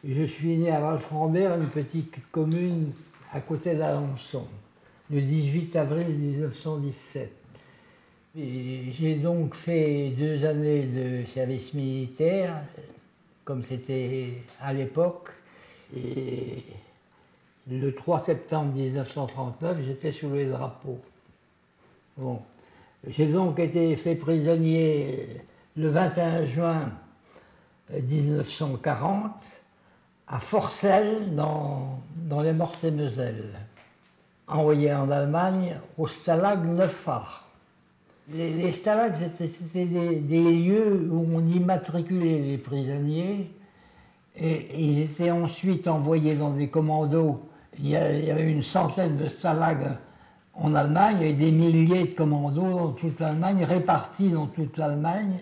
Je suis né à Valframbert, une petite commune à côté d'Alençon, le 18 avril 1917. J'ai donc fait 2 années de service militaire, comme c'était à l'époque, et le 3 septembre 1939, j'étais sous les drapeaux. Bon. J'ai donc été fait prisonnier le 21 juin 1940 à Forcelles, dans les Meurthe-et-Moselle, envoyé en Allemagne au Stalag 9A. Les stalags, c'était des lieux où on immatriculait les prisonniers et ils étaient ensuite envoyés dans des commandos. Il y avait une centaine de stalags en Allemagne et des milliers de commandos dans toute l'Allemagne, répartis dans toute l'Allemagne,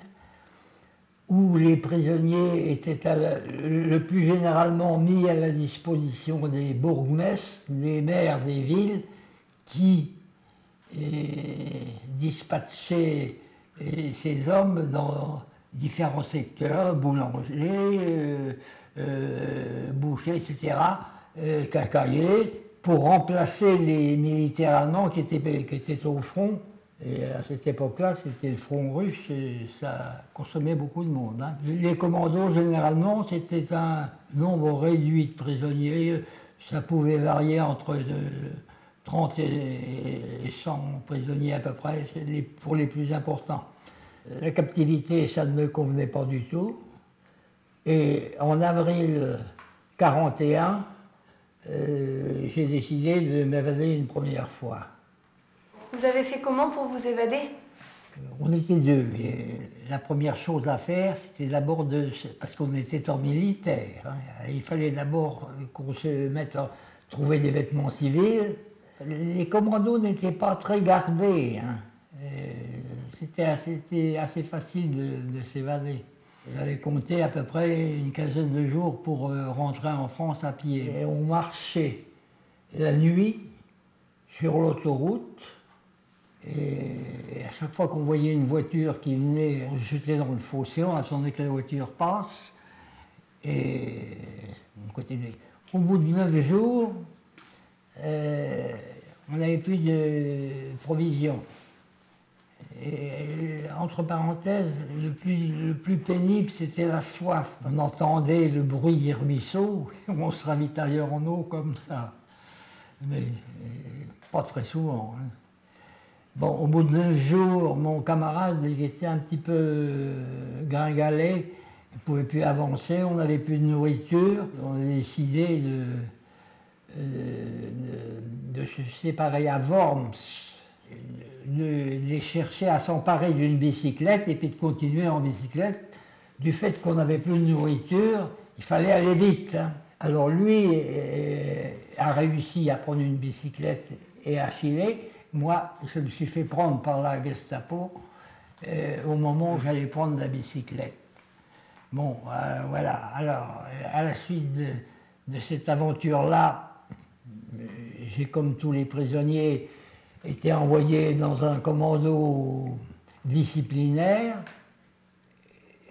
où les prisonniers étaient le plus généralement mis à la disposition des bourgmestres, des maires des villes, qui dispatchaient ces hommes dans différents secteurs, boulangers, bouchers, etc., quincailliers, pour remplacer les militaires allemands qui étaient au front. Et à cette époque-là, c'était le front russe et ça consommait beaucoup de monde. Hein. Les commandos, généralement, c'était un nombre réduit de prisonniers. Ça pouvait varier entre 30 et 100 prisonniers à peu près, pour les plus importants. La captivité, ça ne me convenait pas du tout. Et en avril 1941, j'ai décidé de m'évader une première fois. Vous avez fait comment pour vous évader? On était deux. Et la première chose à faire, c'était d'abord parce qu'on était en militaire. Hein, il fallait d'abord qu'on se mette à trouver des vêtements civils. Les commandos n'étaient pas très gardés. Hein. C'était assez facile de s'évader. J'avais compté à peu près une quinzaine de jours pour rentrer en France à pied. Et on marchait la nuit sur l'autoroute. Et à chaque fois qu'on voyait une voiture qui venait, on se jetait dans le fossé, on attendait que la voiture passe. Et on continuait. Au bout de 9 jours, on n'avait plus de provisions. Et entre parenthèses, le plus pénible, c'était la soif. On entendait le bruit des ruisseaux, on se ravitaillait en eau comme ça. Mais pas très souvent. Hein. Bon, au bout de 9 jours, mon camarade, il était un petit peu gringalet, il ne pouvait plus avancer, on n'avait plus de nourriture. On a décidé de se séparer à Worms, de chercher à s'emparer d'une bicyclette et puis de continuer en bicyclette. Du fait qu'on n'avait plus de nourriture, il fallait aller vite. Hein. Alors lui a réussi à prendre une bicyclette et à filer. Moi, je me suis fait prendre par la Gestapo au moment où j'allais prendre la bicyclette. Bon, voilà. Alors, à la suite de cette aventure-là, j'ai, comme tous les prisonniers, été envoyé dans un commando disciplinaire.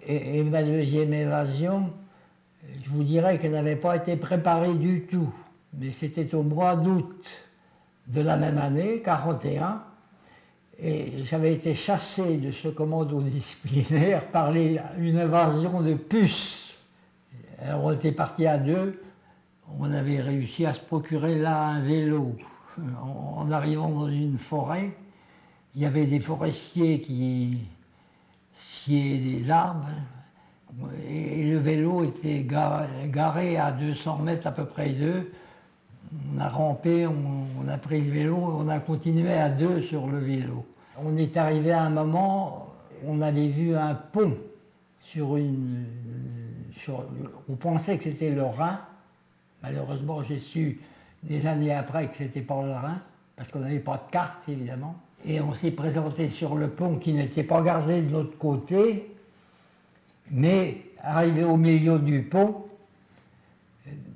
Et ma deuxième évasion, je vous dirais qu'elle n'avait pas été préparée du tout. Mais c'était au mois d'août de la même année, 1941, et j'avais été chassé de ce commando disciplinaire par une invasion de puces. Alors on était partis à 2, on avait réussi à se procurer là un vélo. En arrivant dans une forêt, il y avait des forestiers qui sciaient des arbres, et le vélo était garé à 200 mètres à peu près d'eux. On a rampé, on a pris le vélo, on a continué à 2 sur le vélo. On est arrivé à un moment, on avait vu un pont on pensait que c'était le Rhin. Malheureusement, j'ai su des années après que c'était pas le Rhin, parce qu'on n'avait pas de carte, évidemment. Et on s'est présenté sur le pont qui n'était pas gardé de l'autre côté, mais arrivé au milieu du pont,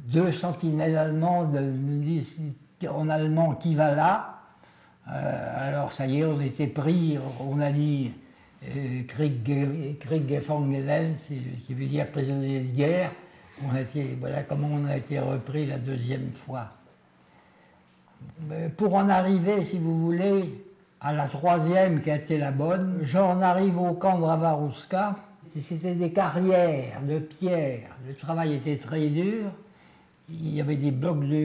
2 sentinelles allemandes nous disent en allemand qui va là. Alors ça y est, on était pris, on a dit Krieg Gefangenen, qui veut dire prisonnier de guerre. Voilà comment on a été repris la deuxième fois. Mais pour en arriver, si vous voulez, à la troisième qui a été la bonne, j'en arrive au camp de Ravarouska. C'était des carrières de pierre. Le travail était très dur. Il y avait des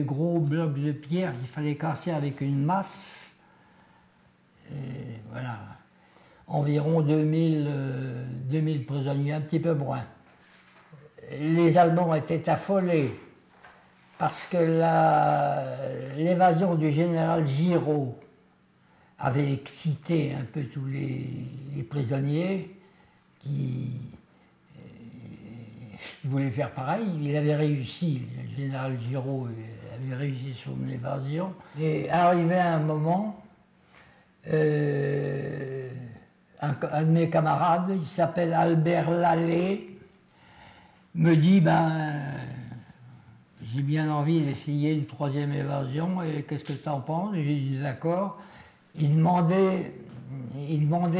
gros blocs de pierre qu'il fallait casser avec une masse. Et voilà. Environ 2000 prisonniers, un petit peu moins. Les Allemands étaient affolés parce que l'évasion du général Giraud avait excité un peu tous les prisonniers qui voulaient faire pareil. Il avait réussi, le général Giraud avait réussi son évasion. Et arrivé à un moment, un de mes camarades, il s'appelle Albert Lallet, me dit, j'ai bien envie d'essayer une troisième évasion, et qu'est-ce que tu en penses? J'ai dit d'accord. Il demandait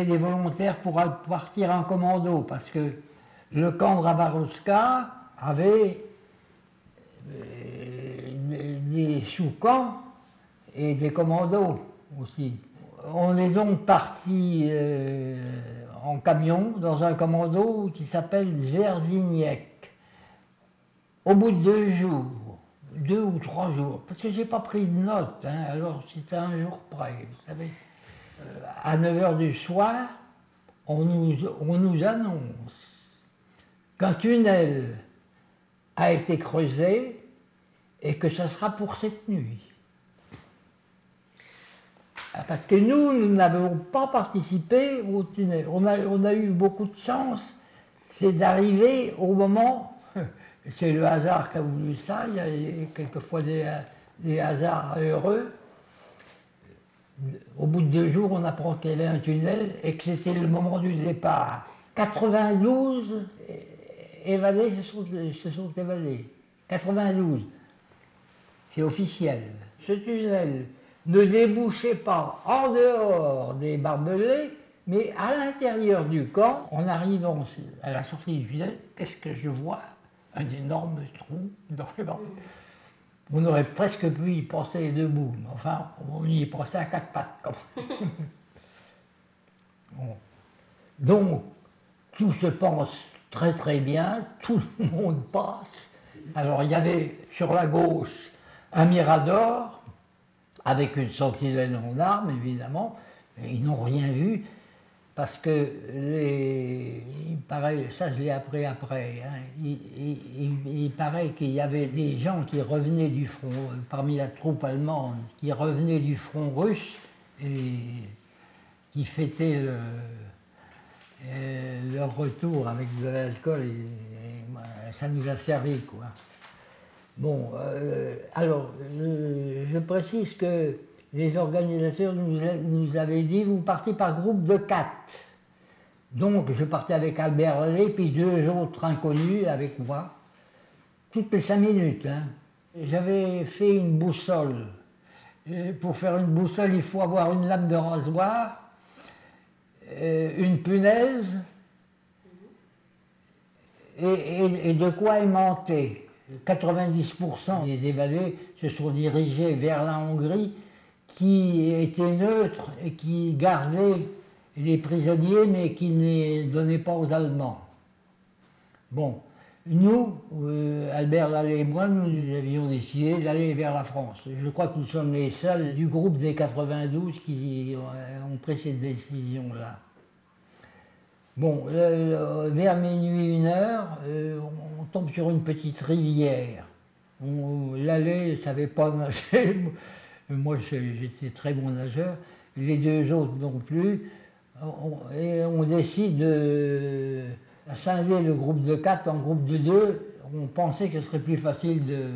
des volontaires pour partir en commando, parce que le camp de Ravarouska avait des sous-camps et des commandos aussi. On est donc parti en camion dans un commando qui s'appelle Zverziniec. Au bout de 2 jours, 2 ou 3 jours, parce que j'ai pas pris de notes, hein, alors c'était un jour près, vous savez. À 9h du soir, on nous annonce qu'un tunnel a été creusé et que ce sera pour cette nuit. Parce que nous n'avons pas participé au tunnel. On a eu beaucoup de chance, c'est d'arriver au moment, c'est le hasard qui a voulu ça, il y a quelquefois des hasards heureux. Au bout de 2 jours, on apprend qu'il y avait un tunnel et que c'était le moment du départ. 92 évadés se sont évadés. 92. C'est officiel. Ce tunnel ne débouchait pas en dehors des barbelés, mais à l'intérieur du camp. En arrivant à la sortie du tunnel, qu'est-ce que je vois? Un énorme trou dans les barbelés. On aurait presque pu y passer debout, mais enfin, on y est passé à 4 pattes. Comme ça. Bon. Donc, tout se passe très très bien, tout le monde passe. Alors, il y avait sur la gauche un mirador, avec une sentinelle en armes, évidemment, et ils n'ont rien vu, parce que il paraît, ça je l'ai appris après, hein, il paraît qu'il y avait des gens qui revenaient du front, parmi la troupe allemande, qui revenaient du front russe et qui fêtaient leur retour avec de l'alcool, et ça nous a servi, quoi. Bon, alors, je précise que les organisateurs nous avaient dit, vous partez par groupe de 4. Donc, je partais avec Albert Lallet, puis 2 autres inconnus avec moi, toutes les 5 minutes. Hein. J'avais fait une boussole. Et pour faire une boussole, il faut avoir une lame de rasoir, une punaise et de quoi aimanter. 90% des évadés se sont dirigés vers la Hongrie, qui était neutre et qui gardait les prisonniers, mais qui ne donnait pas aux Allemands. Bon, nous, Albert Lallet et moi, nous avions décidé d'aller vers la France. Je crois que nous sommes les seuls du groupe des 92 qui ont pris cette décision-là. Bon, vers minuit, 1h, on tombe sur une petite rivière. Lallet ne savait pas nager, moi j'étais très bon nageur, les 2 autres non plus, et on décide de scinder le groupe de 4 en groupe de 2. On pensait que ce serait plus facile de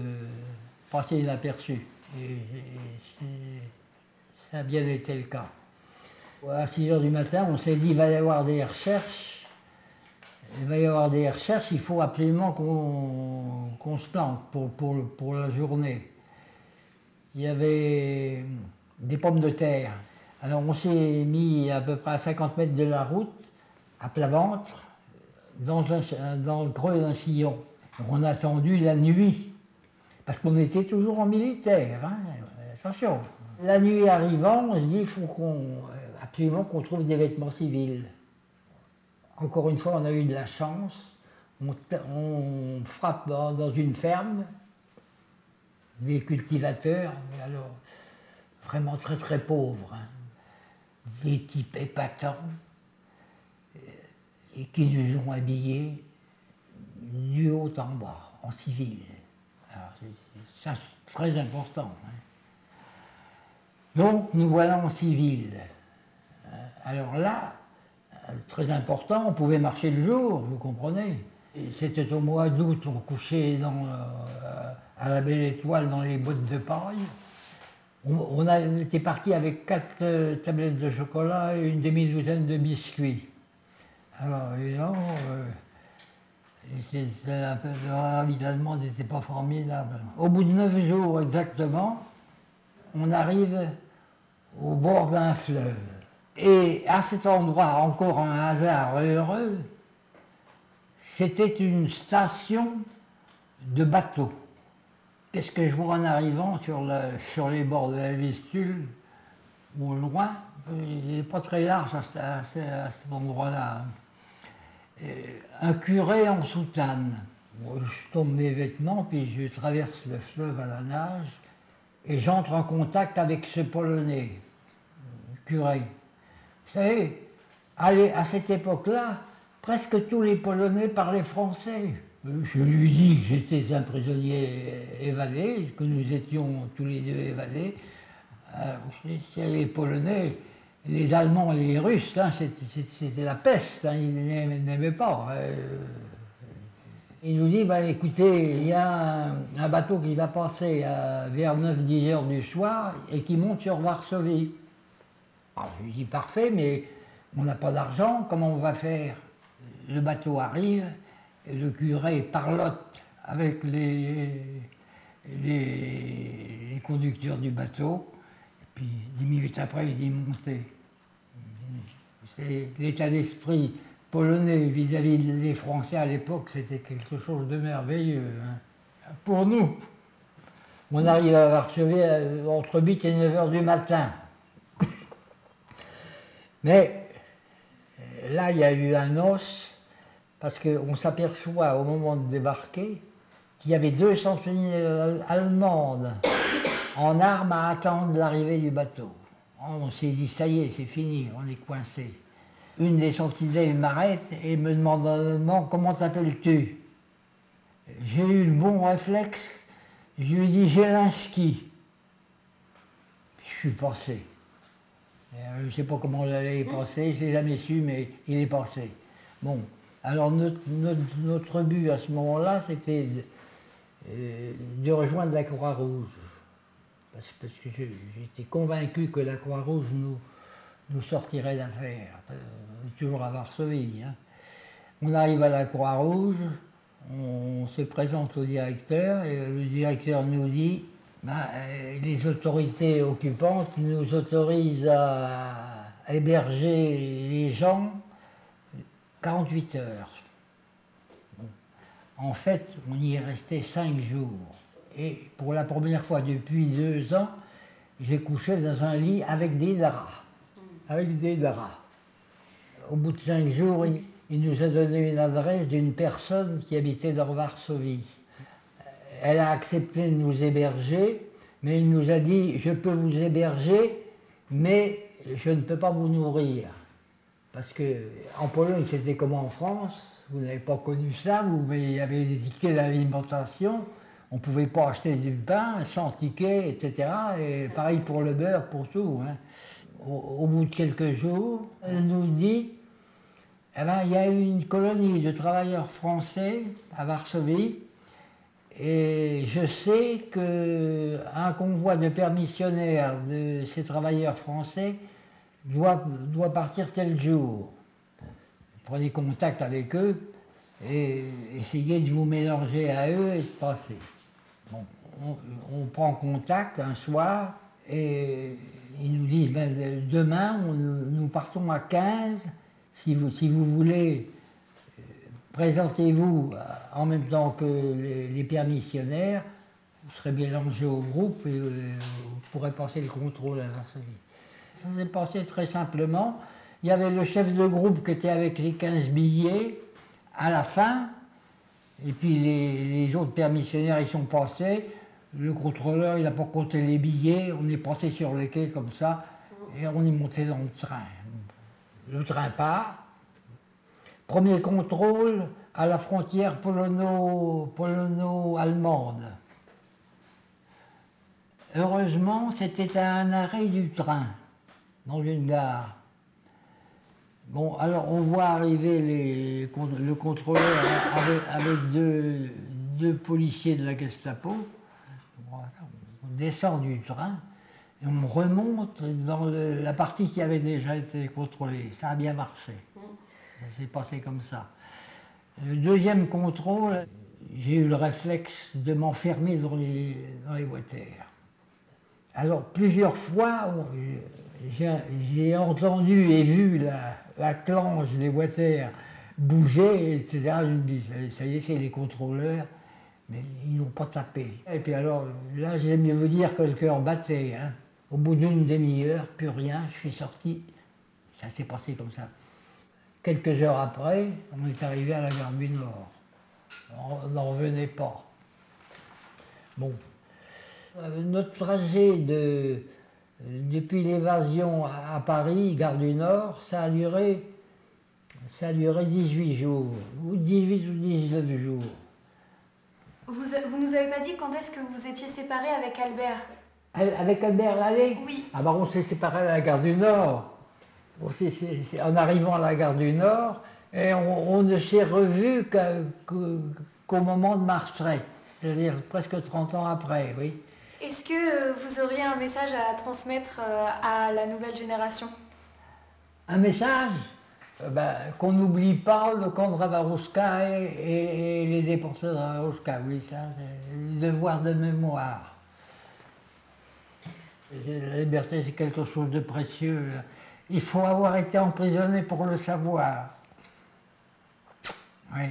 passer inaperçu. Et ça a bien été le cas. À 6h du matin, on s'est dit qu'il va y avoir des recherches. Il va y avoir des recherches, il faut absolument qu'on se plante pour la journée. Il y avait des pommes de terre. Alors on s'est mis à peu près à 50 mètres de la route, à plat ventre, dans le creux d'un sillon. Donc on a attendu la nuit, parce qu'on était toujours en militaire, hein. Attention. La nuit arrivant, on se dit, il faut absolument qu'on trouve des vêtements civils. Encore une fois, on a eu de la chance. On frappe dans une ferme, des cultivateurs, mais alors vraiment très très pauvres, hein. Des types épatants, et qui nous ont habillés du haut en bas, en civil. Alors ça, c'est très important, hein. Donc nous voilà en civil. Alors là, très important, on pouvait marcher le jour, vous comprenez. C'était au mois d'août, on couchait à la belle étoile dans les bottes de paille. On était parti avec 4 tablettes de chocolat et une demi-douzaine de biscuits. Alors évidemment, le ravitaillement n'était pas formidable. Au bout de 9 jours exactement, on arrive au bord d'un fleuve. Et à cet endroit, encore un hasard heureux, c'était une station de bateaux. Qu'est-ce que je vois en arrivant sur les bords de la Vistule, au loin, il n'est pas très large à cet endroit-là. Un curé en soutane. Je tombe mes vêtements, puis je traverse le fleuve à la nage, et j'entre en contact avec ce Polonais, curé. Vous savez, à cette époque-là, presque tous les Polonais parlaient français. Je lui dis que j'étais un prisonnier évadé, que nous étions tous les deux évadés. Les Polonais, les Allemands et les Russes, hein, c'était la peste, hein, ils n'aimaient pas. Il nous dit, bah, écoutez, il y a un bateau qui va passer vers 9-10 heures du soir et qui monte sur Varsovie. Alors, je lui dis, parfait, mais on n'a pas d'argent, comment on va faire? Le bateau arrive, et le curé parlote avec les conducteurs du bateau, et puis 10 minutes après, il dit, montez. C'est l'état d'esprit polonais vis-à-vis des Français à l'époque, c'était quelque chose de merveilleux, hein. Pour nous, on arrive à Varsovie entre 8 et 9 heures du matin. Mais là, il y a eu un os, parce qu'on s'aperçoit au moment de débarquer qu'il y avait 2 sentinelles allemandes en armes à attendre l'arrivée du bateau. On s'est dit, ça y est, c'est fini, on est coincé. Une des sentinelles m'arrête et me demande en allemand, comment t'appelles-tu? J'ai eu le bon réflexe, je lui ai dit, Jelinski. Je suis passé. Je ne sais pas comment j'allais y passer, je ne l'ai jamais su, mais il est passé. Bon, alors notre but à ce moment-là, c'était de rejoindre la Croix-Rouge. Parce que j'étais convaincu que la Croix-Rouge nous sortirait d'affaire. Toujours à Varsovie, hein. On arrive à la Croix-Rouge, on se présente au directeur, et le directeur nous dit, les autorités occupantes nous autorisent à héberger les gens 48 heures. Bon. En fait, on y est resté 5 jours. Et pour la première fois depuis 2 ans, j'ai couché dans un lit avec des draps. Avec des draps. Au bout de 5 jours, il nous a donné une adresse d'une personne qui habitait dans Varsovie. Elle a accepté de nous héberger, mais il nous a dit, je peux vous héberger, mais je ne peux pas vous nourrir. Parce qu'en Pologne, c'était comme en France, vous n'avez pas connu ça, vous avez des tickets d'alimentation, on ne pouvait pas acheter du pain sans ticket, etc. Et pareil pour le beurre, pour tout, hein. Au bout de quelques jours, elle nous dit, eh ben, il y a eu une colonie de travailleurs français à Varsovie, et je sais qu'un convoi de permissionnaires de ces travailleurs français doit partir tel jour. Prenez contact avec eux et essayez de vous mélanger à eux et de passer. Bon, on prend contact un soir et ils nous disent, demain nous partons à 15, si vous voulez présentez-vous en même temps que les permissionnaires, vous serez mélangé au groupe et vous pourrez passer le contrôle à Varsovie. Ça s'est passé très simplement. Il y avait le chef de groupe qui était avec les 15 billets à la fin, et puis les autres permissionnaires ils sont passés. Le contrôleur il n'a pas compté les billets, on est passé sur le quai comme ça, et on est monté dans le train. Le train part. Premier contrôle à la frontière polono-allemande. Heureusement, c'était à un arrêt du train, dans une gare. Bon, alors on voit arriver le contrôleur avec deux policiers de la Gestapo. Voilà, on descend du train et on remonte dans la partie qui avait déjà été contrôlée. Ça a bien marché. Ça s'est passé comme ça. Le deuxième contrôle, j'ai eu le réflexe de m'enfermer dans les voitures. Alors plusieurs fois, j'ai entendu et vu la clanche des voitures bouger, etc. Je me dis, ça y est, c'est les contrôleurs, mais ils n'ont pas tapé. Et puis alors, là, j'aime mieux vous dire que le cœur battait. Hein. Au bout d'une demi-heure, plus rien, je suis sorti. Ça s'est passé comme ça. Quelques heures après, on est arrivé à la gare du Nord. On n'en revenait pas. Bon. Notre trajet depuis l'évasion à Paris, gare du Nord, ça a duré 18 jours, ou 18 ou 19 jours. Vous nous avez pas dit quand est-ce que vous étiez séparés avec Albert? Avec Albert Lallet? Oui. Ah bah on s'est séparés à la gare du Nord. En arrivant à la gare du Nord, et on ne s'est revus qu'au moment de ma retraite, c'est-à-dire presque 30 ans après, oui. Est-ce que vous auriez un message à transmettre à la nouvelle génération? Un message qu'on n'oublie pas le camp de Ravarouska et les déportés de Ravarouska, oui, ça, c'est le devoir de mémoire. La liberté, c'est quelque chose de précieux. Il faut avoir été emprisonné pour le savoir. Oui.